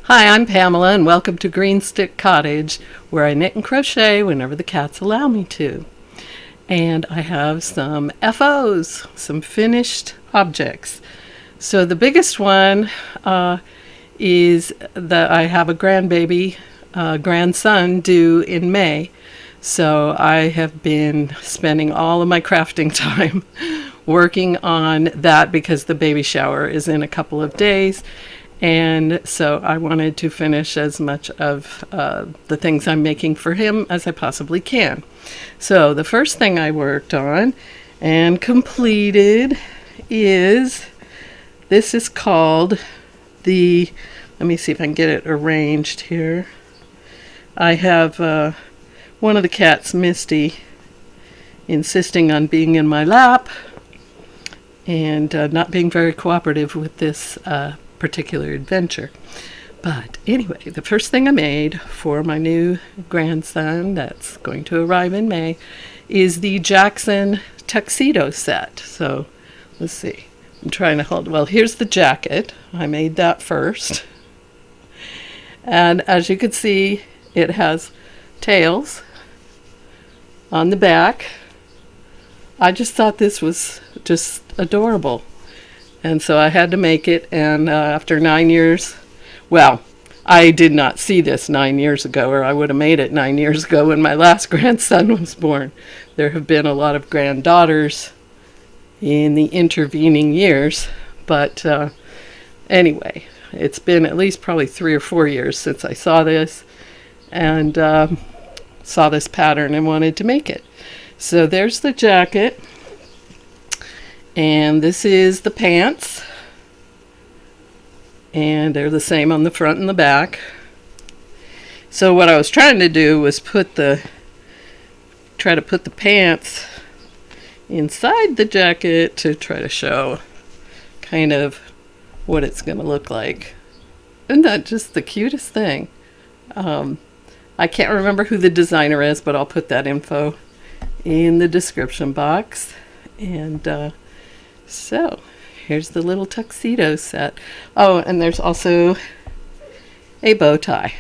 Hi, I'm Pamela, and welcome to Green Stick Cottage, where I knit and crochet whenever the cats allow me to. And I have some FOs, some finished objects. So the biggest one is that I have a grandson due in May. So I have been spending all of my crafting time working on that because the baby shower is in a couple of days. And so I wanted to finish as much of the things I'm making for him as I possibly can. So the first thing I worked on and completed is, this is called let me see if I can get it arranged here. I have one of the cats, Misty, insisting on being in my lap and not being very cooperative with this particular adventure. But anyway, the first thing I made for my new grandson that's going to arrive in May is the Jackson tuxedo set. So let's see. I'm trying to hold. Well, here's the jacket. I made that first. And as you can see, it has tails on the back. I just thought this was just adorable. And so I had to make it, and after 9 years, well, I did not see this 9 years ago, or I would have made it 9 years ago when my last grandson was born. There have been a lot of granddaughters in the intervening years, but anyway, it's been at least probably 3 or 4 years since I saw this, and saw this pattern and wanted to make it. So there's the jacket. And this is the pants, and they're the same on the front and the back. So what I was trying to do was try to put the pants inside the jacket to try to show kind of what it's going to look like. Isn't that just the cutest thing? I can't remember who the designer is, but I'll put that info in the description box. And so here's the little tuxedo set. Oh, and there's also a bow tie.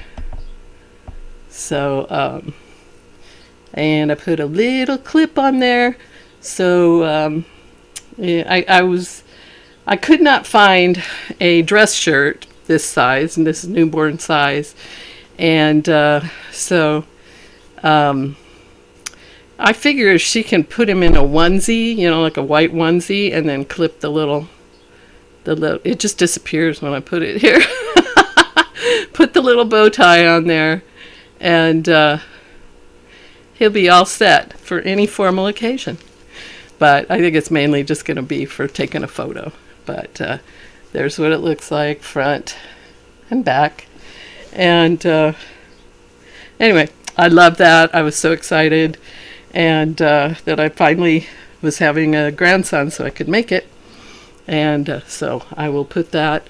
So, and I put a little clip on there. So, I could not find a dress shirt this size, and this is newborn size. And I figure if she can put him in a onesie, like a white onesie, and then clip the little, it just disappears when I put it here. Put the little bow tie on there, and he'll be all set for any formal occasion. But I think it's mainly just going to be for taking a photo. But there's what it looks like, front and back. And anyway, I love that. I was so excited. And that I finally was having a grandson so I could make it. And so I will put that.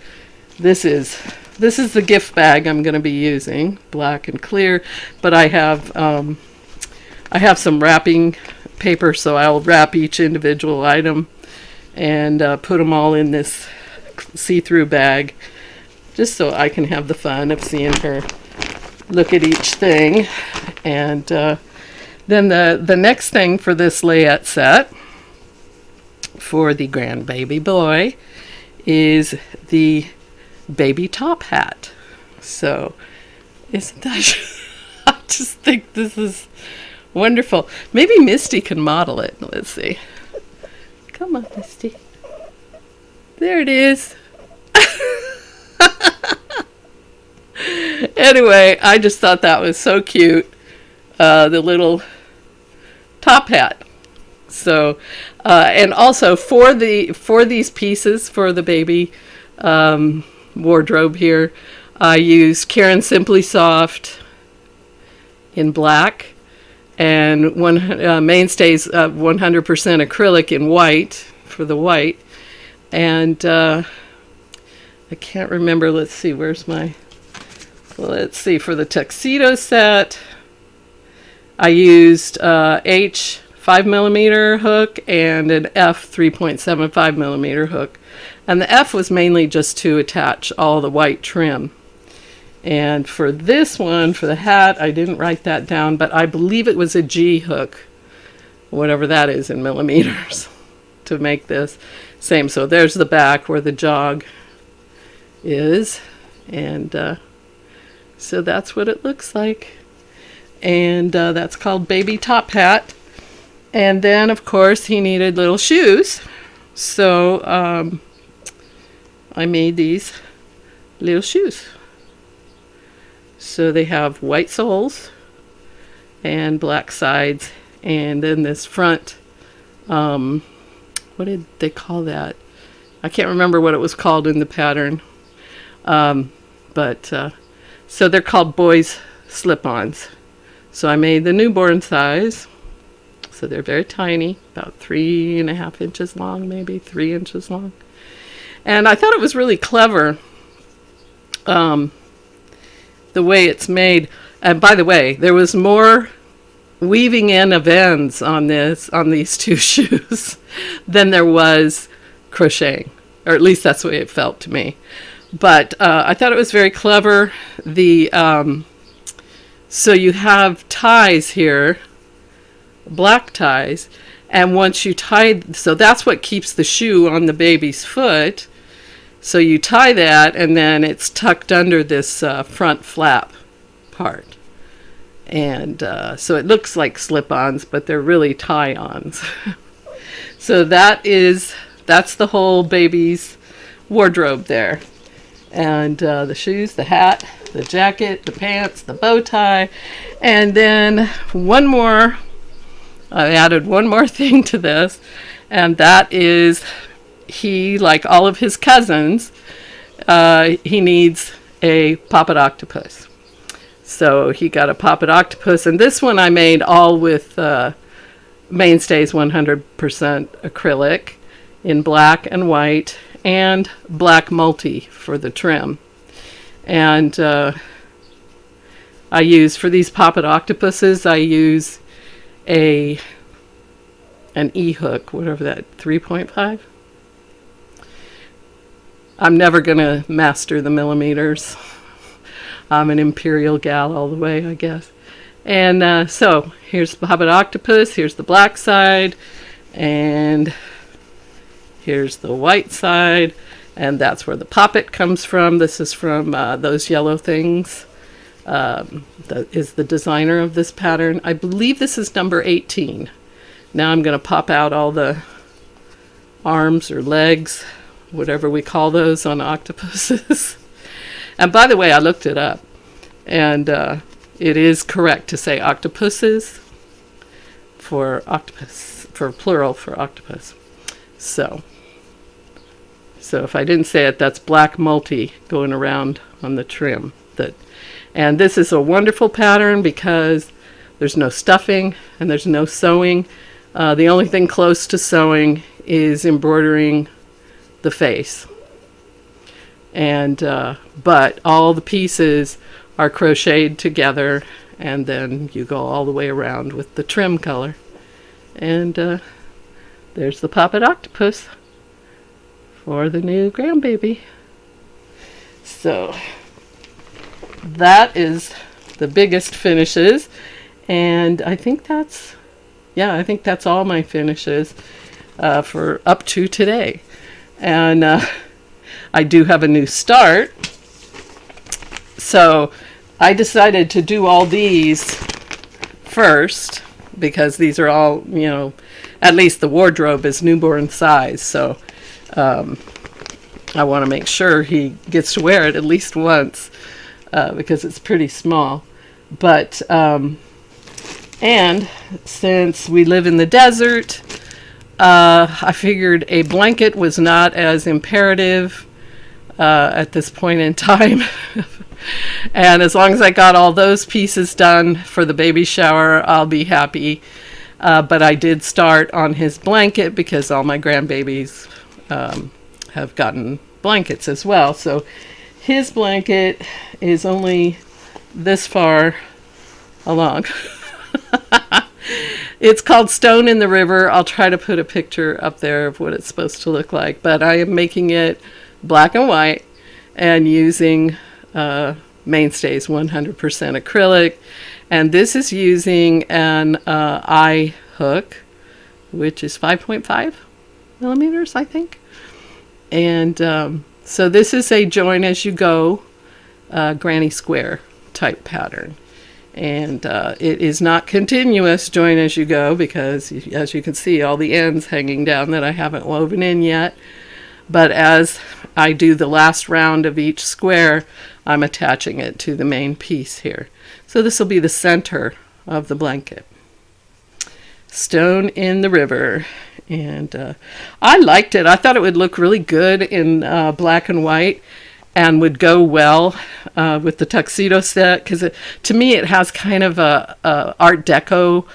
This is the gift bag I'm going to be using, black and clear. But I have some wrapping paper, so I'll wrap each individual item and put them all in this see-through bag, just so I can have the fun of seeing her look at each thing. And then the next thing for this layette set for the grandbaby boy is the baby top hat. So isn't that I just think this is wonderful. Maybe Misty can model it. Let's see. Come on, Misty. There it is. Anyway, I just thought that was so cute. The little top hat. So, and also for these pieces for the baby wardrobe here, I used Karen Simply Soft in black and Mainstays 100% acrylic in white for the white. And I can't remember. Let's see. Let's see. For the tuxedo set, I used H 5mm hook and an F 3.75mm hook. And the F was mainly just to attach all the white trim. And for this one, for the hat, I didn't write that down, but I believe it was a G hook, whatever that is in millimeters, to make this same. So there's the back where the jog is, and so that's what it looks like. And that's called Baby Top Hat. And then, of course, he needed little shoes, so I made these little shoes. So they have white soles and black sides, and then this front, what did they call that? I can't remember what it was called in the pattern. So they're called boys slip-ons. So I made the newborn size. So they're very tiny, about 3.5 inches long, maybe 3 inches long. And I thought it was really clever, the way it's made. And by the way, there was more weaving in of ends on these two shoes than there was crocheting, or at least that's the way it felt to me. But I thought it was very clever. So you have ties here, black ties, and once you tie, so that's what keeps the shoe on the baby's foot. So you tie that, and then it's tucked under this front flap part. And so it looks like slip-ons, but they're really tie-ons. So that's the whole baby's wardrobe there. And the shoes, the hat, the jacket, the pants, the bow tie. And then I added one more thing to this, and that is he, like all of his cousins, he needs a poppet octopus. So he got a poppet octopus, and this one I made all with Mainstays 100% acrylic in black and white, and black multi for the trim. And I use, for these poppet octopuses, I use an E-hook, whatever that, 3.5? I'm never going to master the millimeters. I'm an imperial gal all the way, I guess. And so here's the poppet octopus, here's the black side, and here's the white side, and that's where the poppet comes from. This is from Those Yellow Things. That is the designer of this pattern. I believe this is number 18. Now I'm going to pop out all the arms or legs, whatever we call those on octopuses. And by the way, I looked it up, and it is correct to say octopuses for octopus, for plural for octopus. So if I didn't say it, that's black multi going around on the trim. And this is a wonderful pattern because there's no stuffing and there's no sewing. The only thing close to sewing is embroidering the face. And but all the pieces are crocheted together, and then you go all the way around with the trim color. And there's the poppet octopus for the new grandbaby. So that is the biggest finishes, and I think that's all my finishes for up to today. And I do have a new start, so I decided to do all these first because these are all, at least the wardrobe is newborn size, so I want to make sure he gets to wear it at least once because it's pretty small. But and since we live in the desert, I figured a blanket was not as imperative at this point in time. And as long as I got all those pieces done for the baby shower, I'll be happy. But I did start on his blanket because all my grandbabies have gotten blankets as well. So his blanket is only this far along. It's called Stone in the River. I'll try to put a picture up there of what it's supposed to look like. But I am making it black and white and using mainstay is 100% acrylic. And this is using an eye hook, which is 5.5 millimeters, I think. And so this is a join as you go granny square type pattern. And it is not continuous join as you go, because as you can see, all the ends hanging down that I haven't woven in yet. But as I do the last round of each square, I'm attaching it to the main piece here. So this will be the center of the blanket. Stone in the River. And I liked it. I thought it would look really good in black and white, and would go well with the tuxedo set, because to me it has kind of a Art Deco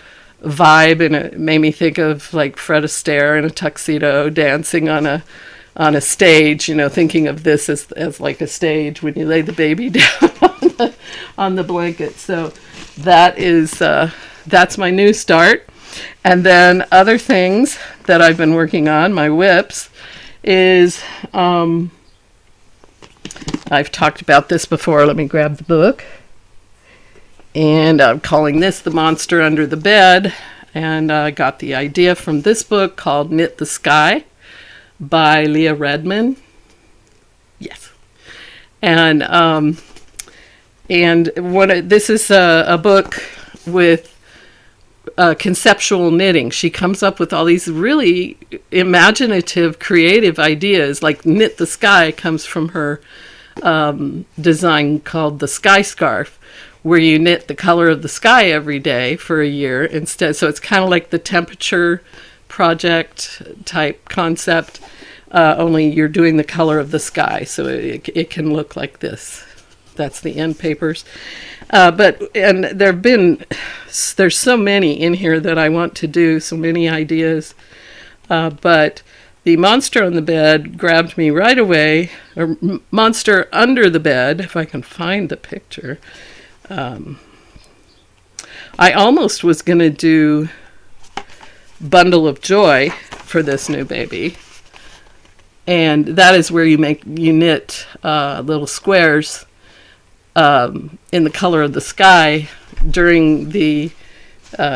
vibe, and it made me think of like Fred Astaire in a tuxedo dancing on a stage, you know, thinking of this as like a stage when you lay the baby down on the blanket. So that is that's my new start. And then other things that I've been working on, my whips, is I've talked about this before. Let me grab the book. And I'm calling this The Monster Under the Bed. And I got the idea from this book called Knit the Sky by Leah Redman. Yes. And this is a book with conceptual knitting. She comes up with all these really imaginative, creative ideas. Like Knit the Sky comes from her design called the Sky Scarf, where you knit the color of the sky every day for a year instead. So it's kind of like the temperature project type concept, only you're doing the color of the sky, so it can look like this. That's the end papers. And there's so many in here that I want to do, so many ideas. But the Monster on the Bed grabbed me right away, or Monster Under the Bed, if I can find the picture. I almost was going to do Bundle of Joy for this new baby. And that is where you knit little squares in the color of the sky during the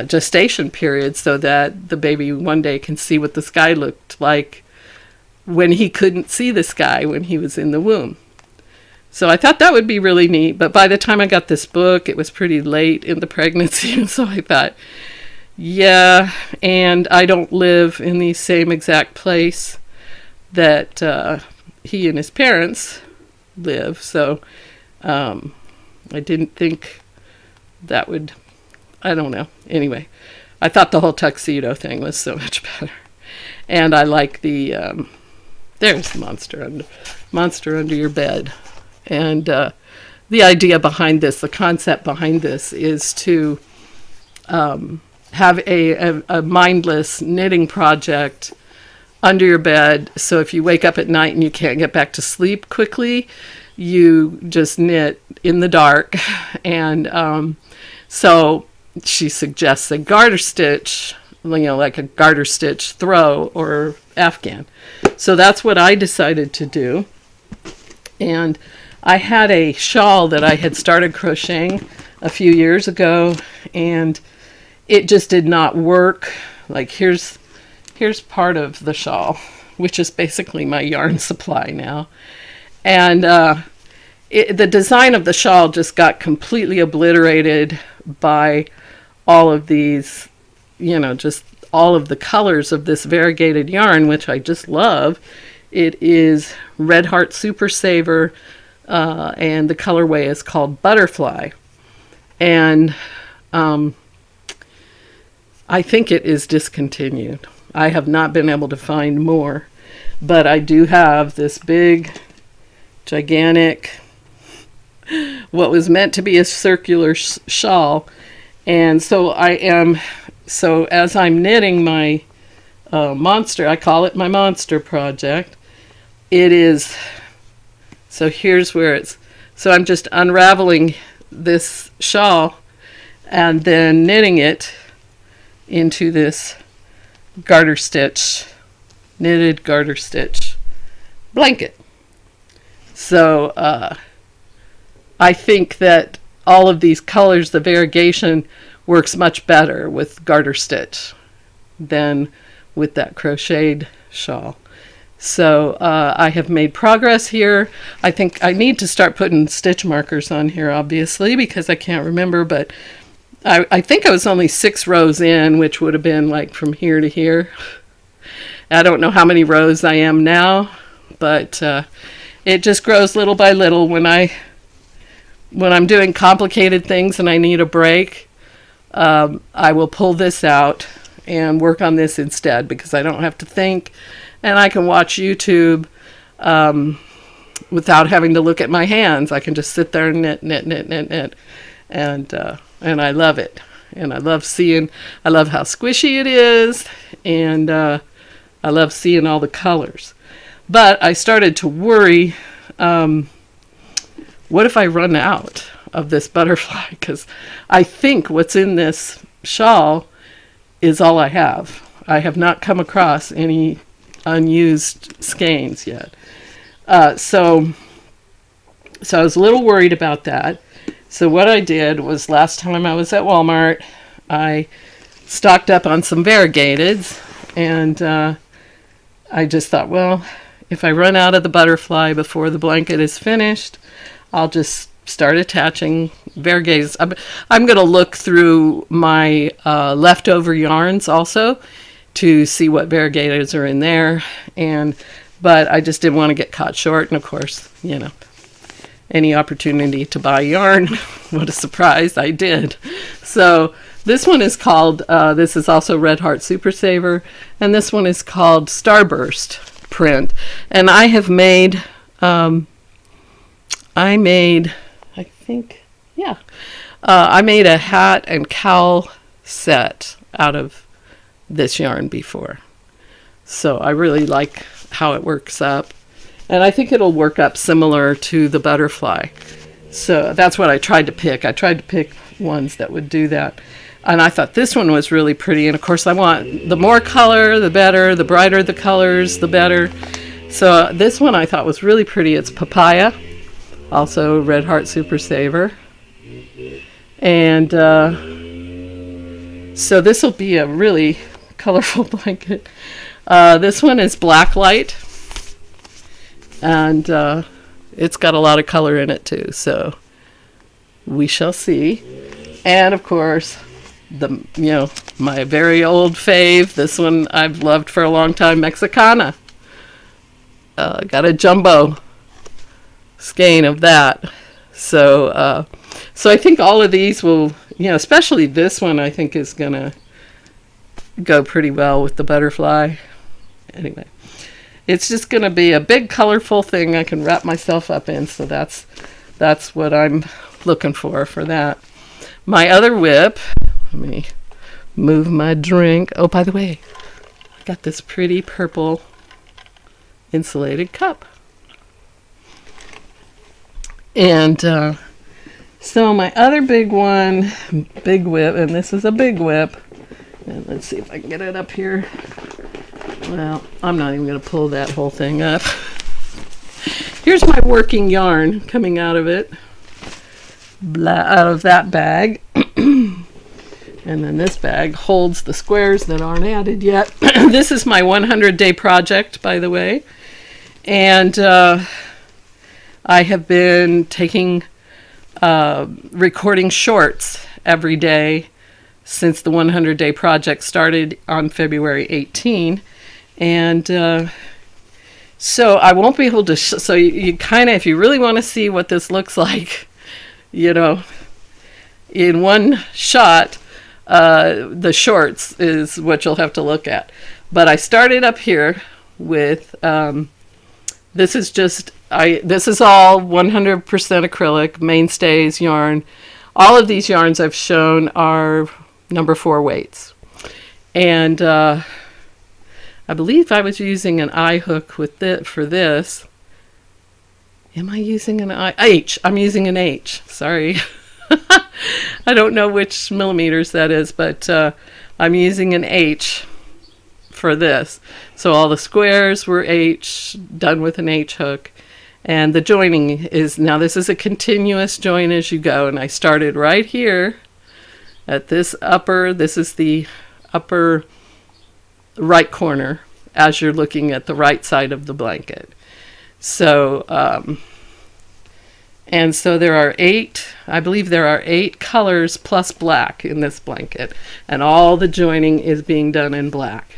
gestation period, so that the baby one day can see what the sky looked like when he couldn't see the sky when he was in the womb. So I thought that would be really neat, but by the time I got this book, it was pretty late in the pregnancy, and so I thought, yeah, and I don't live in the same exact place that he and his parents live, so I didn't think that would, I don't know. Anyway, I thought the whole tuxedo thing was so much better. And I like the, there's the monster under your bed. And the idea behind this, the concept behind this, is to have a mindless knitting project under your bed. So if you wake up at night and you can't get back to sleep quickly, you just knit in the dark. And so she suggests a garter stitch, like a garter stitch throw or afghan. So that's what I decided to do. And I had a shawl that I had started crocheting a few years ago, and it just did not work. Like here's part of the shawl, which is basically my yarn supply now. And the design of the shawl just got completely obliterated by all of these, just all of the colors of this variegated yarn, which I just love. It is Red Heart Super Saver, and the colorway is called Butterfly. And I think it is discontinued. I have not been able to find more, but I do have this big, gigantic, what was meant to be a circular shawl. And so as I'm knitting my monster, I call it my monster project. It is, so here's where so I'm just unraveling this shawl and then knitting it into this knitted garter stitch blanket. So I think that all of these colors, the variegation works much better with garter stitch than with that crocheted shawl. So I have made progress here. I think I need to start putting stitch markers on here, obviously, because I can't remember, but I think I was only 6 rows in, which would have been like from here to here. I don't know how many rows I am now, but it just grows little by little. When I'm doing complicated things and I need a break, I will pull this out and work on this instead, because I don't have to think, and I can watch YouTube without having to look at my hands. I can just sit there and knit, and I love it. And I love how squishy it is, and I love seeing all the colors. But I started to worry, what if I run out of this butterfly? Because I think what's in this shawl is all I have. I have not come across any unused skeins yet. So I was a little worried about that. So what I did was, last time I was at Walmart, I stocked up on some variegateds, and I just thought, well, if I run out of the butterfly before the blanket is finished, I'll just start attaching variegateds. I'm going to look through my leftover yarns also to see what variegateds are in there, but I just didn't want to get caught short. And of course, any opportunity to buy yarn, what a surprise, I did. So this one is called, this is also Red Heart Super Saver, and this one is called Starburst print. And I have made, I made a hat and cowl set out of this yarn before. So I really like how it works up. And I think it'll work up similar to the butterfly. So that's what I tried to pick. I tried to pick ones that would do that. And I thought this one was really pretty. And of course I want the more color, the better. The brighter the colors, the better. So this one I thought was really pretty. It's Papaya, also Red Heart Super Saver. And so this will be a really colorful blanket. This one is Blacklight, and it's got a lot of color in it too, so we shall see. And of course, my very old fave, this one I've loved for a long time, Mexicana. Got a jumbo skein of that. So I think all of these will, especially this one, I think is gonna go pretty well with the butterfly. Anyway, it's just gonna be a big colorful thing I can wrap myself up in. So that's what I'm looking for that. My other whip, let me move my drink. Oh, by the way, I got this pretty purple insulated cup. And so my other big whip, and this is a big whip, and let's see if I can get it up here. Well, I'm not even going to pull that whole thing up. Here's my working yarn coming out of it, out of that bag. And then this bag holds the squares that aren't added yet. This is my 100-day project, by the way. And I have been recording shorts every day since the 100-day project started on February 18. And so I won't be able to, so you kind of, if you really want to see what this looks like, in one shot, the shorts is what you'll have to look at. But I started up here with, this is all 100% acrylic, mainstays yarn. All of these yarns I've shown are number 4 weights. And I believe I was using an I hook for this. Am I using an H? I'm using an H. Sorry. I don't know which millimeters that is, but I'm using an H for this. So all the squares were H, done with an H hook. And the joining is, now this is a continuous join as you go, and I started right here at this is the upper right corner as you're looking at the right side of the blanket. So, and so there are I believe there are 8 colors plus black in this blanket, and all the joining is being done in black.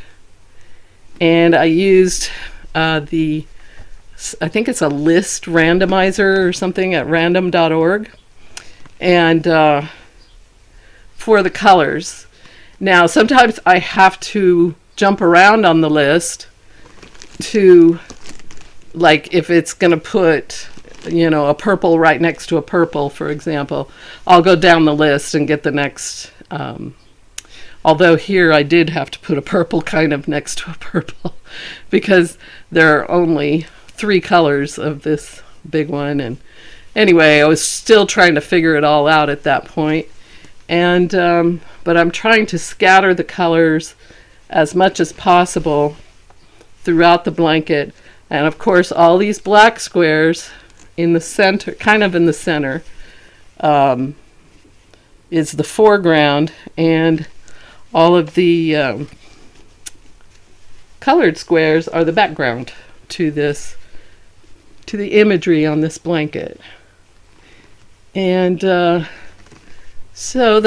And I used I think it's a list randomizer or something at random.org, and for the colors. Now, sometimes I have to jump around on the list to, like, if it's going to put, a purple right next to a purple, for example, I'll go down the list and get the next, although here I did have to put a purple kind of next to a purple because there are only 3 colors of this big one. And anyway, I was still trying to figure it all out at that point. And, but I'm trying to scatter the colors as much as possible throughout the blanket. And of course, all these black squares in the center, kind of in the center, is the foreground, and all of the colored squares are the background to the imagery on this blanket. And so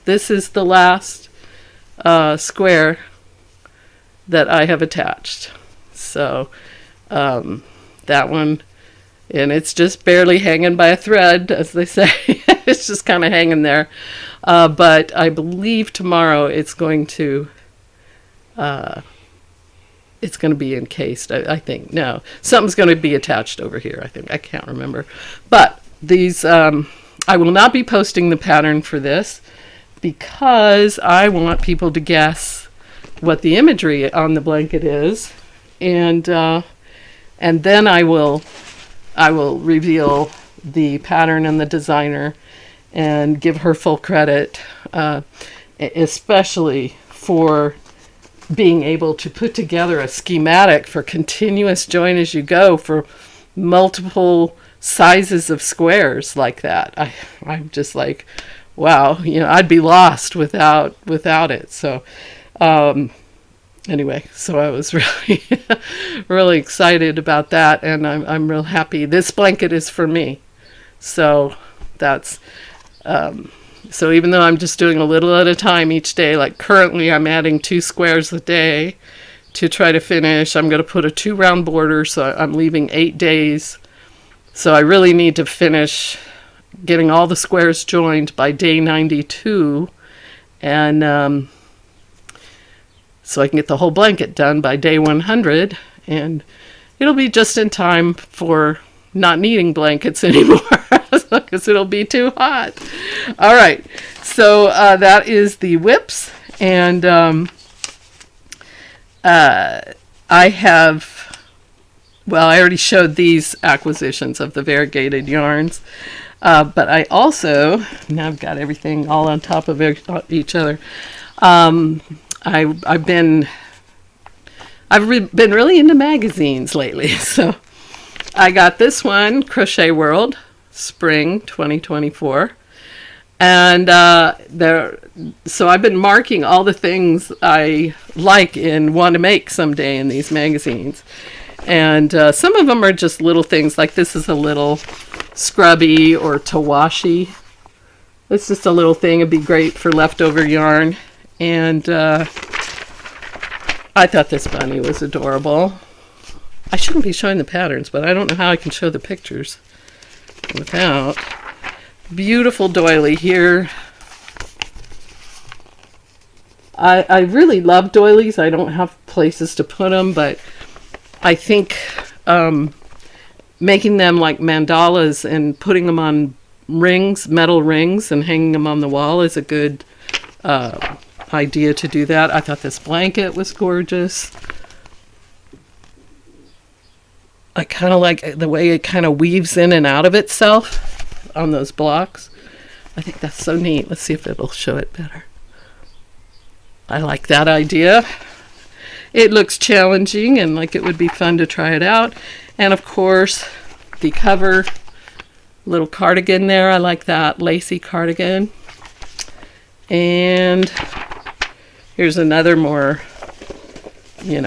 this is the last square that I have attached. So that one, and it's just barely hanging by a thread, as they say. It's just kind of hanging there. But I believe tomorrow it's going to be encased. I think. No, something's going to be attached over here. I think. I can't remember. But these, I will not be posting the pattern for this because I want people to guess what the imagery on the blanket is, and then I will reveal the pattern and the designer and give her full credit, especially for being able to put together a schematic for continuous join as you go for multiple sizes of squares like that. I'm just like, wow, I'd be lost without it. So anyway, so I was really really excited about that, and I'm real happy. This blanket is for me. So that's so even though I'm just doing a little at a time each day, like currently I'm adding 2 squares a day to try to finish. I'm going to put a 2 round border, so I'm leaving 8 days. So I really need to finish getting all the squares joined by day 92, and so I can get the whole blanket done by day 100, and it'll be just in time for not needing blankets anymore because it'll be too hot. All right, so that is the whips, and I already showed these acquisitions of the variegated yarns, but I also, now I've got everything all on top of each other. I've been really into magazines lately. So I got this one, Crochet World, Spring 2024. And so I've been marking all the things I like and want to make someday in these magazines. And some of them are just little things, like this is a little scrubby or tawashi. It's just a little thing. It'd be great for leftover yarn. And I thought this bunny was adorable. I shouldn't be showing the patterns, but I don't know how I can show the pictures without. Beautiful doily here. I really love doilies. I don't have places to put them, but I think making them like mandalas and putting them on rings, metal rings, and hanging them on the wall is a good idea to do that. I thought this blanket was gorgeous. I kind of like the way it kind of weaves in and out of itself on those blocks. I think that's so neat. Let's see if it'll show it better. I like that idea. it looks challenging and like it would be fun to try it out. And of course, the cover, little cardigan there. I like that lacy cardigan. And here's another more,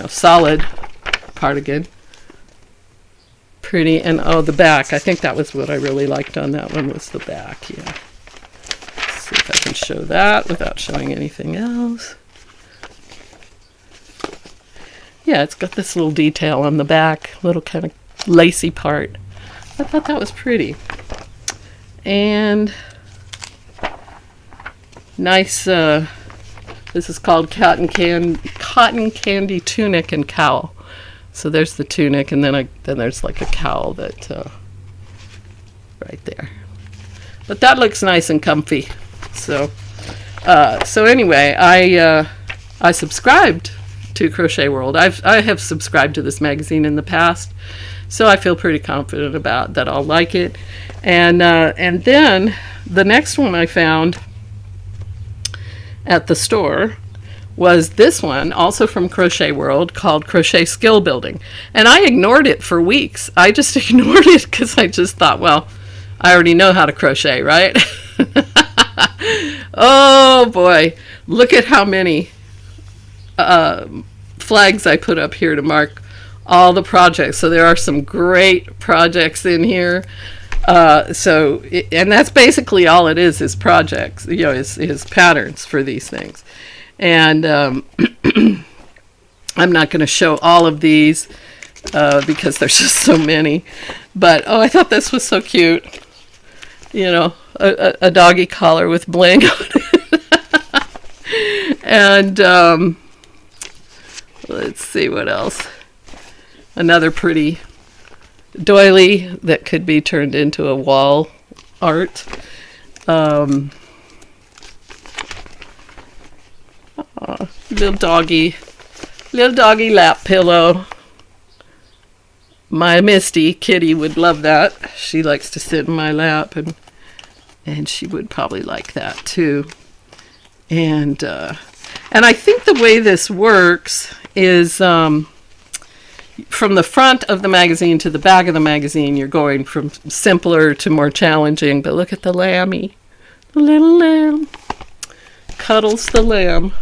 solid cardigan. Pretty. And oh, the back. I think that was what I really liked on that one, was the back. Yeah. Let's see if I can show that without showing anything else. Yeah, it's got this little detail on the back, little kind of lacy part. I thought that was pretty. And nice, this is called cotton candy tunic and cowl. So there's the tunic, and then there's like a cowl that right there. But that looks nice and comfy. So anyway, I subscribed to Crochet World. I have subscribed to this magazine in the past, so I feel pretty confident about that I'll like it. And then the next one I found at the store was this one, also from Crochet World, called Crochet Skill Building. And I ignored it for weeks. I just ignored it because I just thought, well, I already know how to crochet, right? Oh boy, look at how many flags I put up here to mark all the projects. So there are some great projects in here. And that's basically all it is projects, is patterns for these things. And I'm not going to show all of these because there's just so many. But I thought this was so cute. A doggy collar with bling on it. And let's see what else. Another pretty doily that could be turned into a wall art. Little doggy lap pillow. My Misty Kitty would love that. She likes to sit in my lap, and she would probably like that too. And I think the way this works is from the front of the magazine to the back of the magazine, you're going from simpler to more challenging. But look at the lambie. The little lamb cuddles the lamb.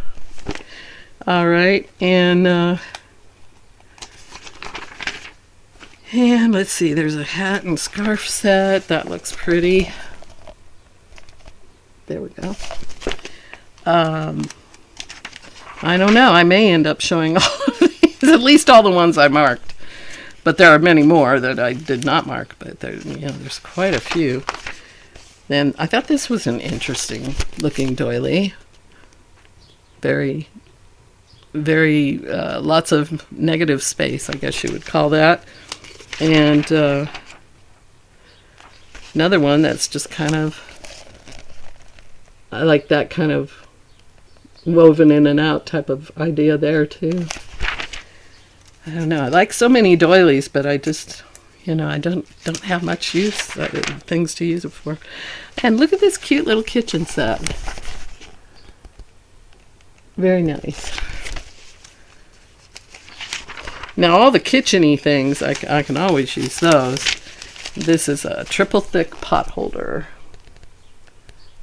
All right, and let's see, there's a hat and scarf set. That looks pretty. There we go. I don't know. I may end up showing all of these, at least all the ones I marked. But there are many more that I did not mark, but there's quite a few. Then I thought this was an interesting looking doily. Very, very, lots of negative space, I guess you would call that. And another one that's just kind of, I like that kind of woven in and out type of idea there too. I don't know. I like so many doilies, but I just, I don't have much use, things to use it for. And look at this cute little kitchen set. Very nice. Now all the kitchen-y things, I can always use those. This is a triple thick pot holder.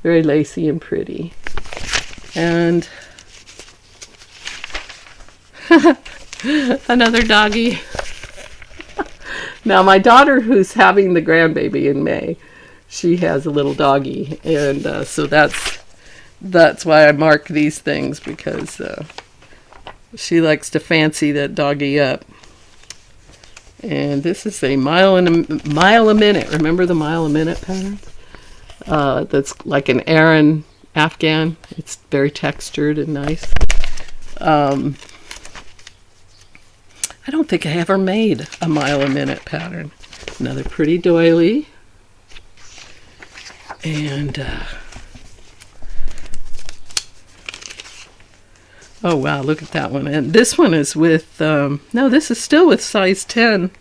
Very lacy and pretty. And another doggy. Now my daughter, who's having the grandbaby in May, she has a little doggy, and so that's why I mark these things, because she likes to fancy that doggy up. And this is a mile a minute. Remember the mile a minute pattern? That's like an Aran Afghan. It's very textured and nice. I don't think I ever made a mile a minute pattern. Another pretty doily. And oh wow, look at that one. And this one is with no, this is still with size 10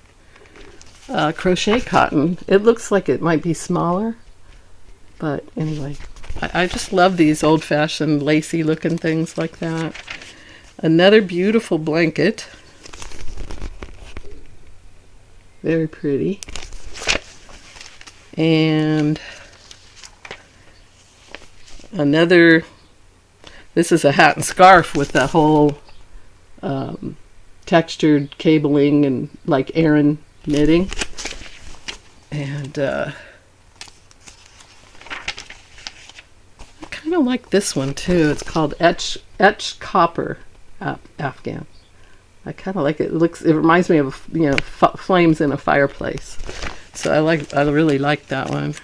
crochet cotton. It looks like it might be smaller, but anyway, I just love these old-fashioned lacy looking things like that. Another beautiful blanket. Very pretty. And another, this is a hat and scarf with that whole textured cabling and like Aran knitting. And I kind of like this one too. It's called Etch Copper Afghan. I kind of like it. It reminds me of, you know, flames in a fireplace. So I really like that one.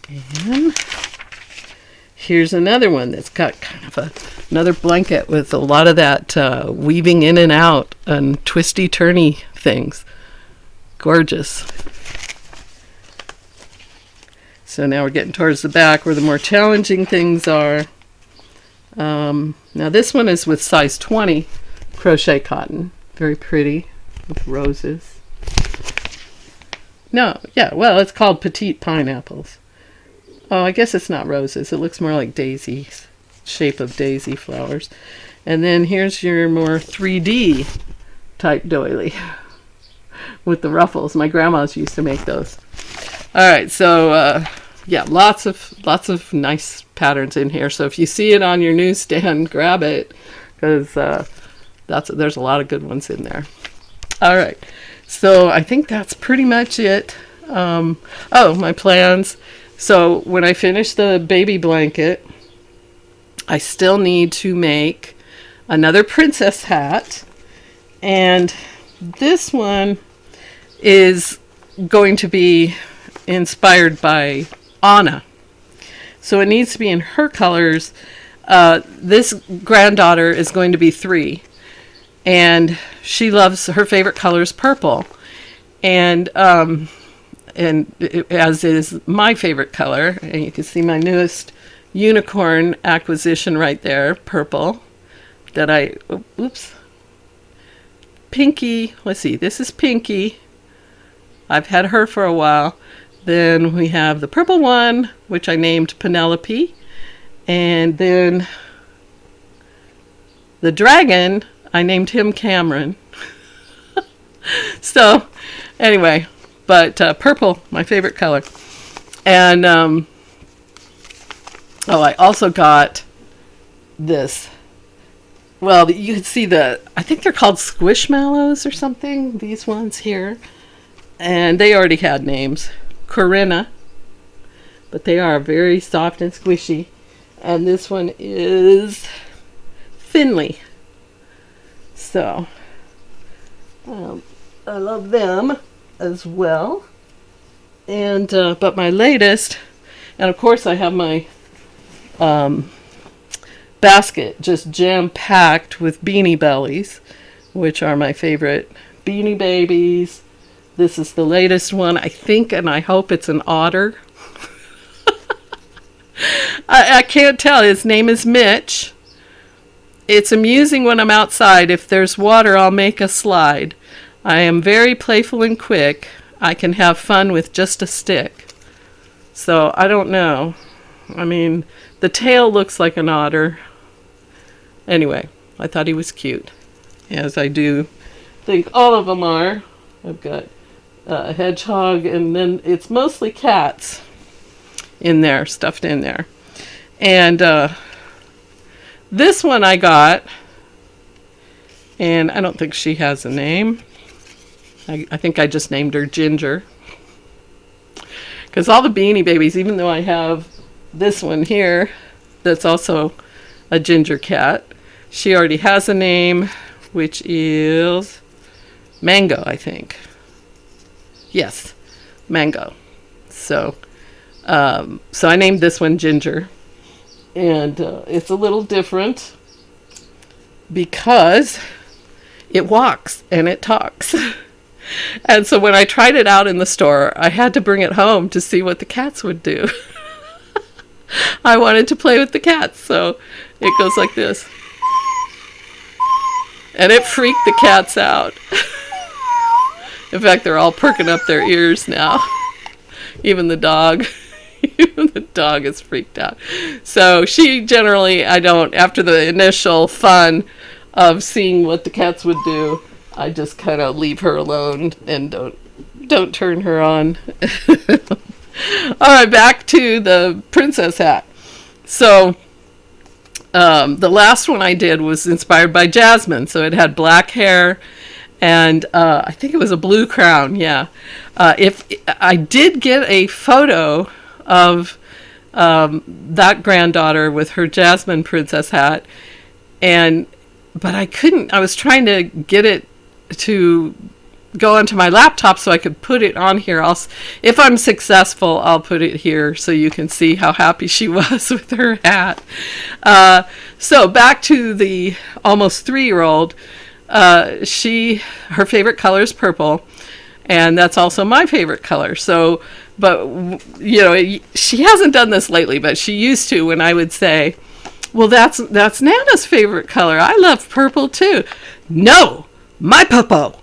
And here's another one that's got kind of another blanket with a lot of that weaving in and out and twisty-turny things. Gorgeous. So now we're getting towards the back where the more challenging things are. Now this one is with size 20 crochet cotton. Very pretty with roses. No, yeah, well, it's called Petite Pineapples. Oh, I guess it's not roses. It looks more like daisies, shape of daisy flowers. And then here's your more 3D type doily with the ruffles. My grandma's used to make those. All right, so yeah, lots of nice patterns in here. So if you see it on your newsstand, grab it, because there's a lot of good ones in there. All right, so I think that's pretty much it. Oh, my plans. So when I finish the baby blanket, I still need to make another princess hat, and this one is going to be inspired by Anna. So it needs to be in her colors. This granddaughter is going to be 3, and she loves, her favorite color is purple, and as is my favorite color. And you can see my newest unicorn acquisition right there, purple, that Pinky, let's see, this is Pinky. I've had her for a while. Then we have the purple one, which I named Penelope. And then the dragon, I named him Cameron. So anyway, but purple, my favorite color. And oh, I also got this. Well, you can see I think they're called squishmallows or something, these ones here. And they already had names. Corinna, but they are very soft and squishy. And this one is Finley. So I love them as well. And but my latest, and of course I have my basket just jam-packed with Beanie Bellies, which are my favorite Beanie Babies. This is the latest one, I think, and I hope it's an otter. I can't tell. His name is Mitch. It's amusing when I'm outside. If there's water, I'll make a slide. I am very playful and quick. I can have fun with just a stick. So, I don't know. I mean, the tail looks like an otter. Anyway, I thought he was cute, as I do think all of them are. I've got a hedgehog, and then it's mostly cats in there, stuffed in there. And this one I got, and I don't think she has a name. I think I just named her Ginger. Because all the Beanie Babies, even though I have this one here that's also a ginger cat, she already has a name, which is Mango, I think. Yes, Mango. So I named this one Ginger. And it's a little different because it walks and it talks. And so when I tried it out in the store, I had to bring it home to see what the cats would do. I wanted to play with the cats, so it goes like this. And it freaked the cats out. In fact, they're all perking up their ears now. Even the dog. The dog is freaked out. So she generally, I don't, after the initial fun of seeing what the cats would do, I just kind of leave her alone and don't turn her on. All right, back to the princess hat. So the last one I did was inspired by Jasmine. So it had black hair and I think it was a blue crown. Yeah. If I did get a photo of that granddaughter with her Jasmine princess hat, but I couldn't. I was trying to get it to go onto my laptop so I could put it on here. If I'm successful, I'll put it here so you can see how happy she was with her hat. So back to the almost 3-year-old. Her favorite color is purple, and that's also my favorite color. So, but you know, she hasn't done this lately, but she used to when I would say, well, that's Nana's favorite color. I love purple too. No, my purple.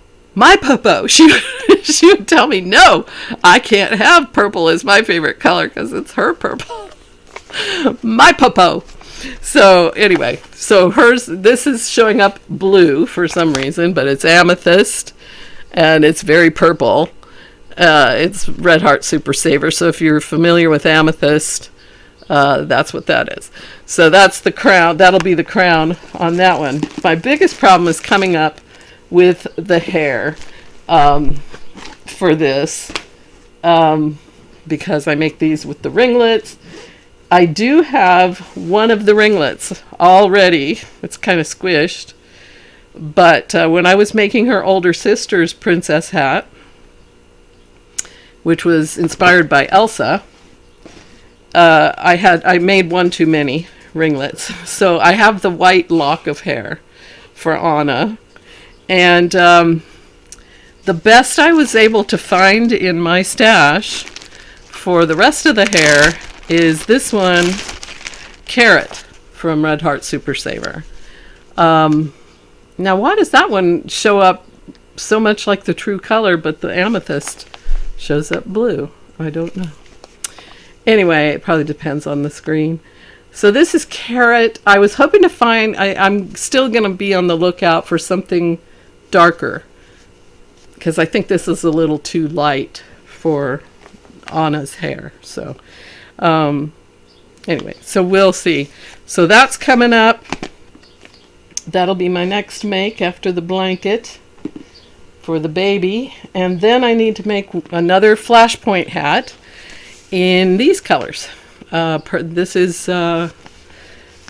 She would tell me, no, I can't have purple as my favorite color because it's her purple. My purple. So anyway, this is showing up blue for some reason, but it's amethyst and it's very purple. It's Red Heart Super Saver. So if you're familiar with amethyst, that's what that is. So that's the crown. That'll be the crown on that one. My biggest problem is coming up with the hair for this because I make these with the ringlets. I do have one of the ringlets already. It's kind of squished. But when I was making her older sister's princess hat, which was inspired by Elsa, I made one too many ringlets. So I have the white lock of hair for Anna. And the best I was able to find in my stash for the rest of the hair is this one, Carrot, from Red Heart Super Saver. Now, why does that one show up so much like the true color, but the amethyst shows up blue? I don't know. Anyway, it probably depends on the screen. So this is Carrot. I was hoping to find, I'm still going to be on the lookout for something darker, because I think this is a little too light for Anna's hair. So anyway, so we'll see. So that's coming up. That'll be my next make after the blanket for the baby. And then I need to make another flashpoint hat in these colors. This is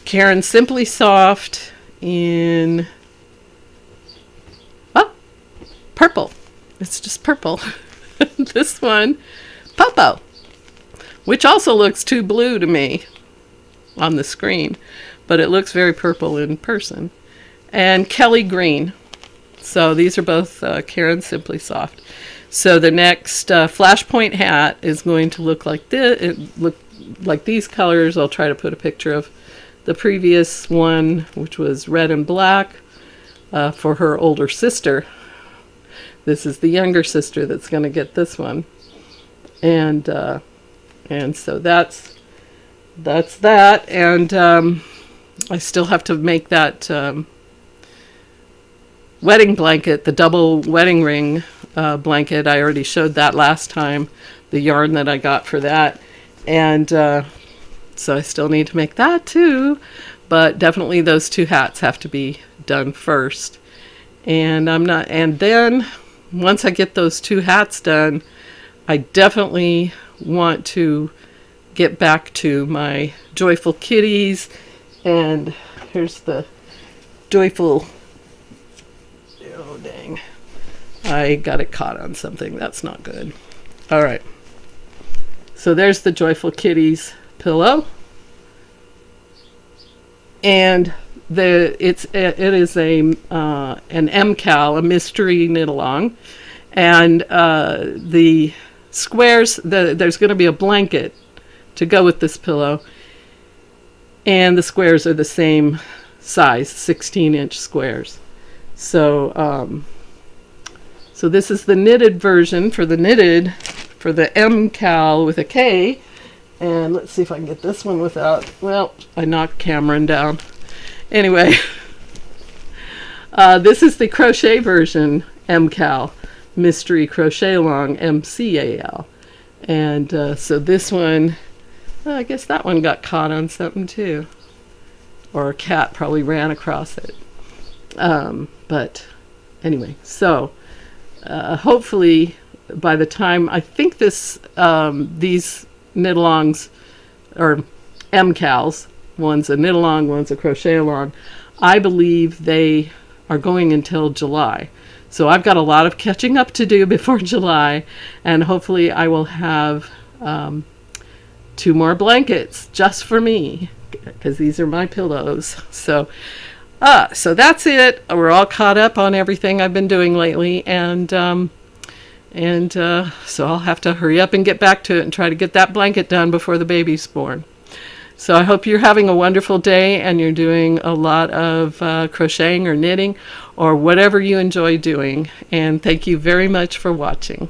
Karen Simply Soft in purple. It's just purple. This one, Popo, which also looks too blue to me on the screen, but it looks very purple in person. And Kelly Green. So these are both Karen Simply Soft. So the next flashpoint hat is going to look like this. It look like these colors. I'll try to put a picture of the previous one, which was red and black, for her older sister. This is the younger sister that's going to get this one. And so that's that. And I still have to make that wedding blanket, the double wedding ring blanket. I already showed that last time, the yarn that I got for that. And so I still need to make that too. But definitely those two hats have to be done first. And then once I get those two hats done, I definitely want to get back to my Joyful Kitties. And here's the Joyful, oh dang, I got it caught on something. That's not good. All right. So there's the Joyful Kitties pillow. And it is an MCAL, a mystery knit along, and the squares. There's going to be a blanket to go with this pillow, and the squares are the same size, 16-inch squares. So so this is the knitted version for the MCAL with a K, And let's see if I can get this one without, well, I knocked Cameron down. Anyway, this is the crochet version, MCAL, Mystery Crochet Along, MCAL. And so this one, well, I guess that one got caught on something too. Or a cat probably ran across it. But anyway, so hopefully by the time, I think this, these knit-alongs, or MCALs, one's a knit-along, one's a crochet-along, I believe they are going until July. So I've got a lot of catching up to do before July, and hopefully I will have 2 more blankets just for me, because these are my pillows. So that's it. We're all caught up on everything I've been doing lately, and so I'll have to hurry up and get back to it and try to get that blanket done before the baby's born. So I hope you're having a wonderful day and you're doing a lot of crocheting or knitting or whatever you enjoy doing. And thank you very much for watching.